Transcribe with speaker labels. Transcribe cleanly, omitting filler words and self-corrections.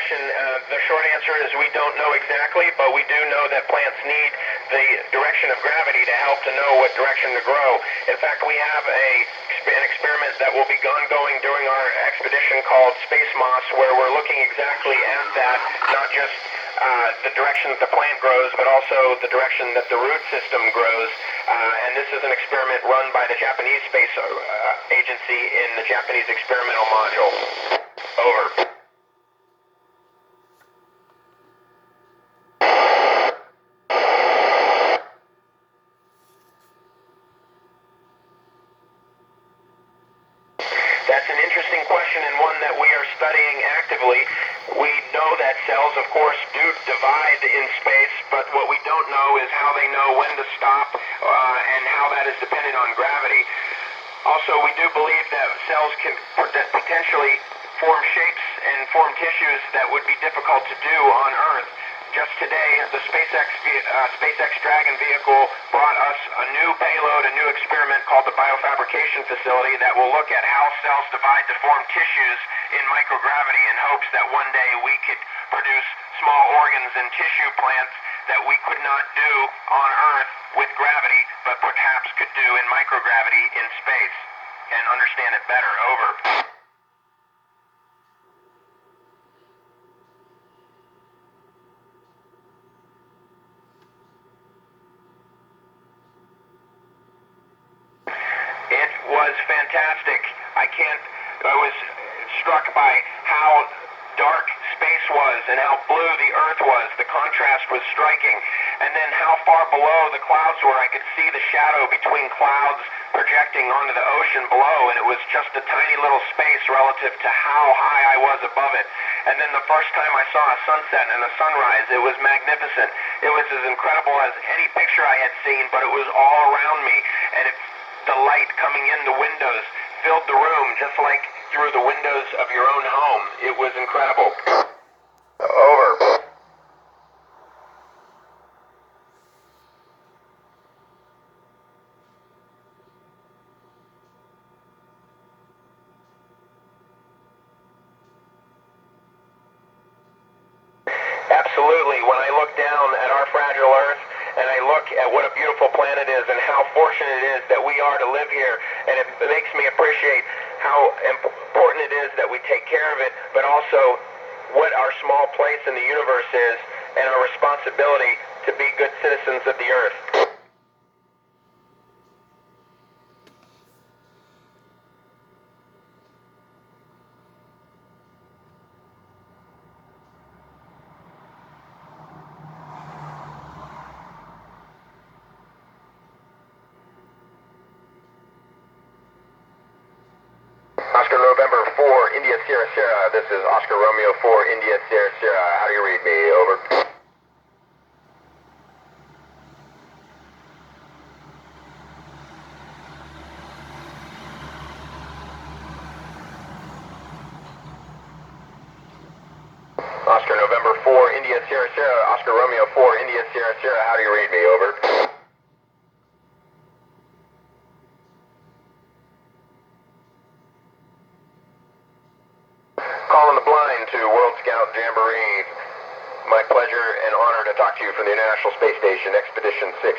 Speaker 1: question. The short answer is we don't know exactly, but we do know that plants need the direction of gravity to help to know what direction to grow. In fact, we have an experiment that will be ongoing during our expedition called Space Moss, where we're looking exactly at that, not just the direction that the plant grows, but also the direction that the root system grows. And this is an experiment run by the Japanese Space Agency in the Japanese Experimental Module. Over. That's an interesting question and one that we are studying actively. We know that cells, of course, do divide in space, but what we don't know is how they know when to stop and how that is dependent on gravity. Also, we do believe that cells can potentially form shapes and form tissues that would be difficult to do on Earth. Just today, the SpaceX Dragon vehicle brought us a new payload, a new experiment called the Biofabrication Facility that will look at how cells divide to form tissues in microgravity in hopes that one day we could produce small organs and tissue plants that we could not do on Earth with gravity, but perhaps could do in microgravity in space and understand it better. Over. It was fantastic. I was struck by how dark space was and how blue the Earth was. The contrast was striking. And then how far below the clouds were. I could see the shadow between clouds projecting onto the ocean below, and it was just a tiny little space relative to how high I was above it. And then the first time I saw a sunset and a sunrise, it was magnificent. It was as incredible as any picture I had seen, but it was all around me. And the light coming in the windows filled the room just like through the windows of your own home. It was incredible. Over. Absolutely. When I look down at our fragile Earth and I look at what a beautiful planet is and how fortunate it is that we are to live here, and it makes me appreciate how important it is that we take care of it, but also what our small place in the universe is and our responsibility to be good citizens of the Earth. Oscar November 4, India Sierra Sierra. This is Oscar Romeo 4, India Sierra Sierra. How do you read me? Over. Oscar November 4, India Sierra Sierra. Oscar Romeo 4, India Sierra Sierra. How do you read me? Over. Calling the blind to World Scout Jamboree. My pleasure and honor to talk to you from the International Space Station, Expedition 60.